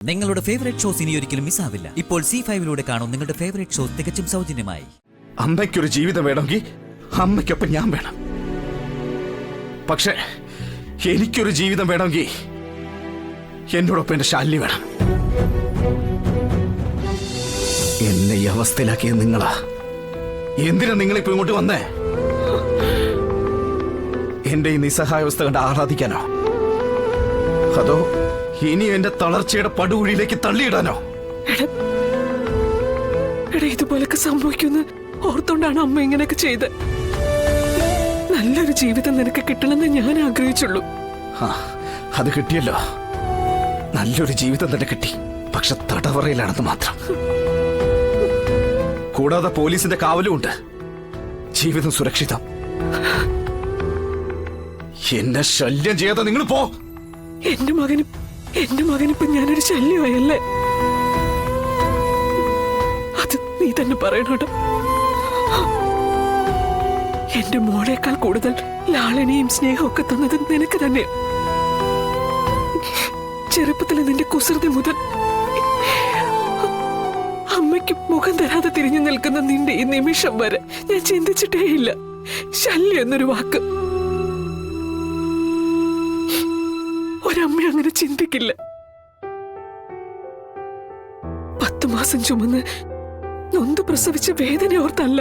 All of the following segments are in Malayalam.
നിങ്ങളുടെ ഫേവറേറ്റ് ഷോസ് ഇനി ഒരിക്കലും മിസ്സാവില്ല. ഇപ്പോൾ C5 കാണും നിങ്ങളുടെ ഫേവറേറ്റ് ഷോസ് തികച്ചും സൗജന്യമായി. അമ്മയ്ക്കൊരു ജീവിതം വേണമെങ്കിൽ അമ്മയ്ക്കൊപ്പം ഞാൻ വേണം. പക്ഷേ എനിക്കൊരു ജീവിതം വേണമെങ്കിൽ എന്നോടൊപ്പം എന്റെ ശാലിനി വേണം. എന്നെ ഈ അവസ്ഥയിലാക്കിയത് നിങ്ങളാ. എന്തിനാ നിങ്ങളിപ്പോ ഇങ്ങോട്ട് വന്നേ? എന്റെ ഈ നിസ്സഹായാവസ്ഥ കണ്ട് ആഹ്ലാദിക്കാനോ, അതോ ഇനി എന്റെ തളർച്ചയുടെ പടുകുഴിയിലേക്ക് തള്ളിയിടാനോ? ഇതുപോലൊക്കെ സംഭവിക്കുമെന്ന് ഓർത്തോണ്ടാണ് അമ്മ ഇങ്ങനെയൊക്കെ ചെയ്ത്. നല്ലൊരു ജീവിതം നിനക്ക് കിട്ടണമെന്ന് ഞാൻ ആഗ്രഹിച്ചുള്ളൂ. അത് കിട്ടിയല്ലോ. നല്ലൊരു ജീവിതം തന്നെ കിട്ടി. പക്ഷെ തടവറയിലാണെന്ന് മാത്രം. കൂടാതെ പോലീസിന്റെ കാവലും ഉണ്ട്. ജീവിതം സുരക്ഷിതം. എന്നെ ശല്യം ചെയ്യാതെ നിങ്ങൾ പോ. എന്റെ മകനിപ്പോ ഞാനൊരു ശല്യമായല്ലേ? അത് നീ തന്നെ പറയണോട്ടോ. എന്റെ മോളേക്കാൾ കൂടുതൽ ലാളനയും സ്നേഹവും ഒക്കെ തന്നത് നിനക്ക് തന്നെ. ചെറുപ്പത്തിലെ നിന്റെ കുസൃതി മുതൽ അമ്മയ്ക്ക് മുഖം തരാതെ തിരിഞ്ഞു നിൽക്കുന്ന നിന്റെ ഈ നിമിഷം വരെ ഞാൻ ചിന്തിച്ചിട്ടേയില്ല ശല്യം എന്നൊരു വാക്ക്. ഒരമ്മ അങ്ങനെ ചിന്തിക്കില്ല. 10 മാസം ചുമന്ന് നൊന്ത് പ്രസവിച്ച വേദന ഓർത്തല്ല.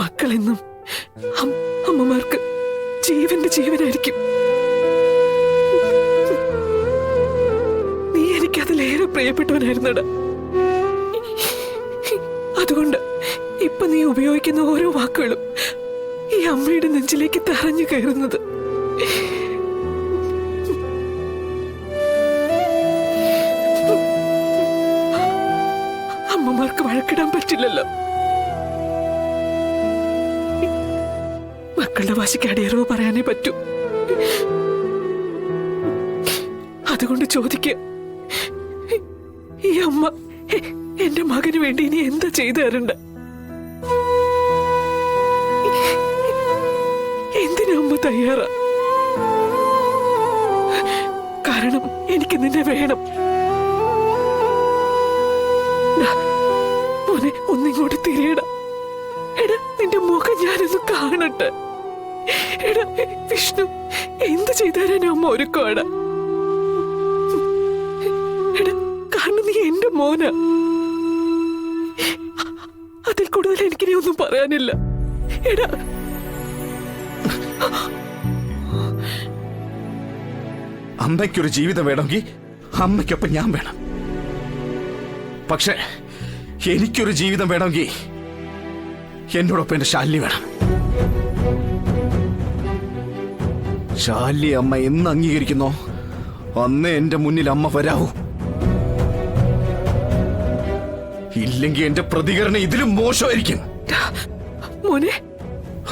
മക്കളെന്നും അമ്മമാർക്ക് ജീവന്റെ ജീവനായിരിക്കും. നീ എനിക്കതിലേറെ പ്രിയപ്പെട്ടവനായിരുന്നടാ. അതുകൊണ്ട് ഇപ്പൊ നീ ഉപയോഗിക്കുന്ന ഓരോ വാക്കുകളും ഈ അമ്മയുടെ നെഞ്ചിലേക്ക് തറഞ്ഞു കയറുന്നത്. അമ്മമാർക്ക് വഴക്കിടാൻ പറ്റില്ലല്ലോ. മക്കളുടെ വാശിക്ക് അടിയറവ് പറയാനേ പറ്റൂ. അതുകൊണ്ട് ചോദിക്കുക, ഈ അമ്മ എന്റെ മകന് വേണ്ടി ഇനി എന്താ ചെയ്തു തരണ്ട? എന്തിനാ അമ്മ തയ്യാറാ? കാരണം എനിക്ക് നിന്നെ വേണം. മോനെ, ഒന്നിങ്ങോട്ട് തിരിയടാ. എടാ, നിന്റെ മുഖം ഞാനൊന്ന് കാണട്ടെ. എടാ വിഷ്ണു, എന്ത് ചെയ്താലും അമ്മ ഒരുക്കോടാ. എടാ, കാരണം നീ എന്റെ മോനാ. അതിൽ കൂടുതൽ എനിക്കിനി ഒന്നും പറയാനില്ല. എടാ, അമ്മയ്ക്കൊരു ജീവിതം വേണമെങ്കിൽ അമ്മയ്ക്കൊപ്പം ഞാൻ വേണം. പക്ഷേ എനിക്കൊരു ജീവിതം വേണമെങ്കിൽ എന്നോടൊപ്പം എന്റെ ശാലിനി വേണം. ശാലിനി അമ്മ എന്ന് അംഗീകരിക്കുന്നോ അന്ന് എന്റെ മുന്നിൽ അമ്മ വരാവൂ. ഇല്ലെങ്കിൽ എന്റെ പ്രതികരണം ഇതിലും മോശമായിരിക്കും. മോനെ,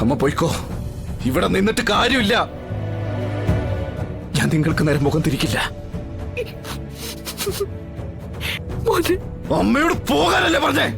അമ്മ പോയിക്കോ. ഇവിടെ നിന്നിട്ട് കാര്യമില്ല. ഞാൻ നിങ്ങൾക്ക് നേരെ മുഖം തിരിക്കില്ല. മോനെ, അമ്മയോട് പോകാനല്ലേ പറഞ്ഞേ?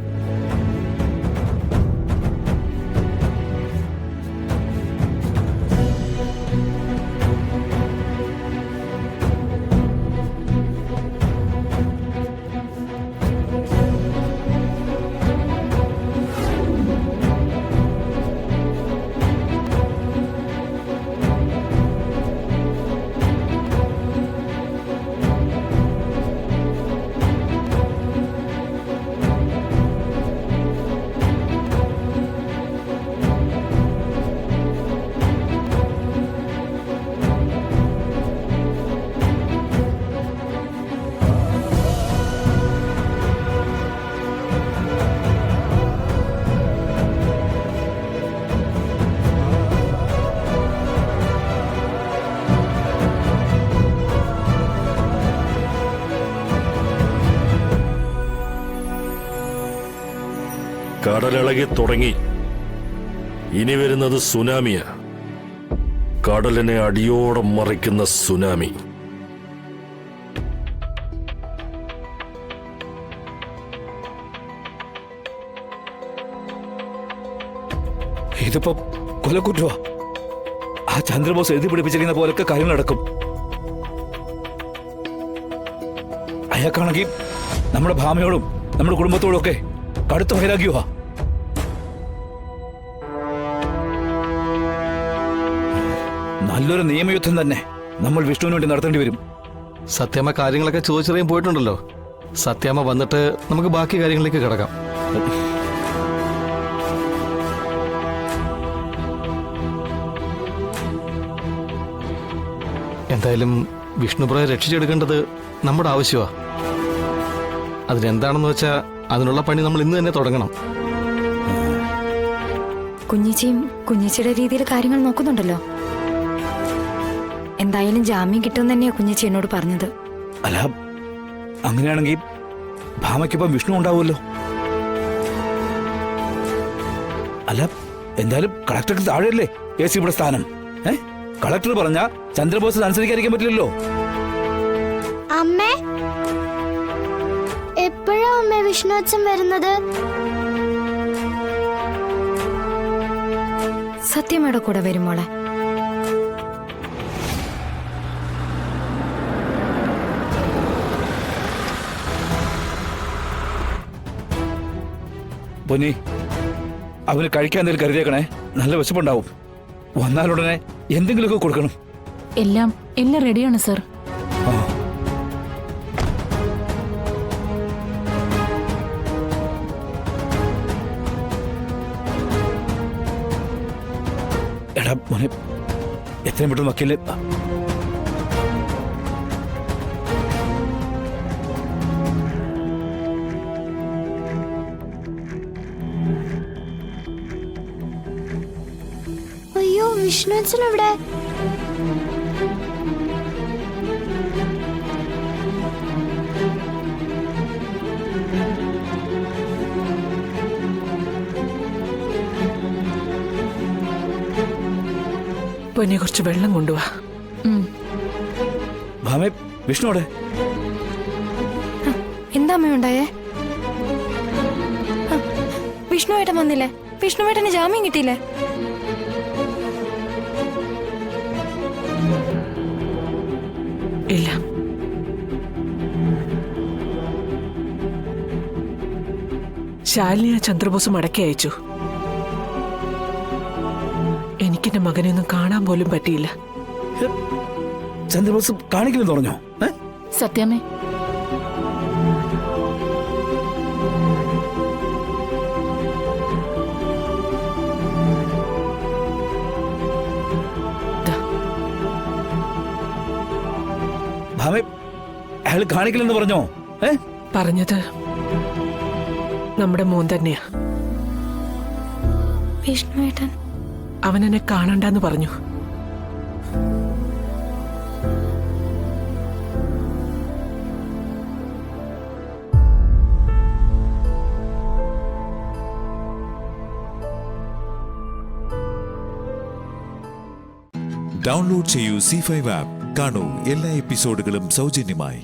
കടലിളകി തുടങ്ങി. ഇനി വരുന്നത് സുനാമിയാ. കടലിനെ അടിയോടെ മറിക്കുന്ന സുനാമി. ഇതിപ്പോ കൊലക്കുറ്റവാ. ആ ചന്ദ്രബോസ് എഴുതി പിടിപ്പിച്ചിരിക്കുന്ന പോലൊക്കെ കാര്യം നടക്കും. അയാൾക്കാണെങ്കിൽ നമ്മുടെ ഭാമയോടും നമ്മുടെ കുടുംബത്തോടും ഒക്കെ കടുത്ത വൈരാഗ്യമാ. നല്ലൊരു നിയമയുദ്ധം തന്നെ നമ്മൾ വിഷ്ണുവിന് വേണ്ടി നടത്തേണ്ടി വരും. സത്യാമ്മ കാര്യങ്ങളൊക്കെ ചോദിച്ചറിയാൻ പോയിട്ടുണ്ടല്ലോ. സത്യാമ്മ വന്നിട്ട് നമുക്ക് ബാക്കി കാര്യങ്ങളിലേക്ക് കിടക്കാം. എന്തായാലും വിഷ്ണുപ്രയെ രക്ഷിച്ചെടുക്കേണ്ടത് നമ്മുടെ ആവശ്യമാണ്. അതിനെന്താണെന്ന് വെച്ചാൽ അതിനുള്ള പണി നമ്മൾ ഇന്ന് തന്നെ തുടങ്ങണം. കുഞ്ഞിച്ചിയും കുഞ്ഞിച്ചിയുടെ രീതിയിൽ കാര്യങ്ങൾ നോക്കുന്നുണ്ടല്ലോ. എന്തായാലും ജാമ്യം കിട്ടും തന്നെയാ കുഞ്ഞിച്ചി എന്നോട് പറഞ്ഞത്. അല്ല, അങ്ങനെയാണെങ്കിൽ ഭാമയ്ക്കൊപ്പം വിഷ്ണു ഉണ്ടാവുമല്ലോ. അല്ല, എന്തായാലും കളക്ടർക്ക് താഴെയല്ലേ AC ഇവിടെ സ്ഥാനം. കളക്ടർ പറഞ്ഞ ചന്ദ്രബോസ് അനുസരിക്കാതിരിക്കാൻ പറ്റില്ലല്ലോ. അമ്മേ, എപ്പോഴാ അമ്മേ വിഷ്ണു അച്ഛൻ വരുന്നത്? സത്യമയുടെ കൂടെ വരും മോളെ. പൊന്നി, അവന് കഴിക്കാൻ എന്തെങ്കിലും കരുതിയേക്കണേ. നല്ല വിശപ്പുണ്ടാവും. വന്നാലുടനെ എന്തെങ്കിലുമൊക്കെ കൊടുക്കണം. എല്ലാം റെഡിയാണ് സർ. എടാ മോനെ, എത്രയും പെട്ടെന്ന് വക്കീല്. അയ്യോ, വിഷ്ണു അച്ഛൻ എവിടെ? പൊന്നെ കുറച്ച് വെള്ളം കൊണ്ടുവാ. ഭാമേ, വിഷ്ണുവിടെ? എന്താ അമ്മ ഉണ്ടായേ? വിഷ്ണുവേട്ടൻ വന്നില്ലേ? വിഷ്ണുവേട്ടന് ജാമ്യം കിട്ടിയില്ലേ? ഇല്ല, ശാലിനിയെ ചന്ദ്രബോസ് മടക്കി അയച്ചു. എനിക്കെന്റെ മകനെ ഒന്നും കാണാൻ പോലും പറ്റിയില്ല. ചന്ദ്രബോസ് കാണിക്കില്ലെന്ന് പറഞ്ഞോ? സത്യമേ, ഭാമേ, അയാൾ കാണിക്കില്ലെന്ന് പറഞ്ഞോ? പറഞ്ഞത് നമ്മുടെ മോൻ തന്നെയാ. വിഷ്ണുവേട്ടൻ അവൻ എന്നെ കാണണ്ടെന്ന് പറഞ്ഞു. ഡൗൺലോഡ് ചെയ്യൂ C5 ആപ്പ്. കാണൂ എല്ലാ എപ്പിസോഡുകളും സൗജന്യമായി.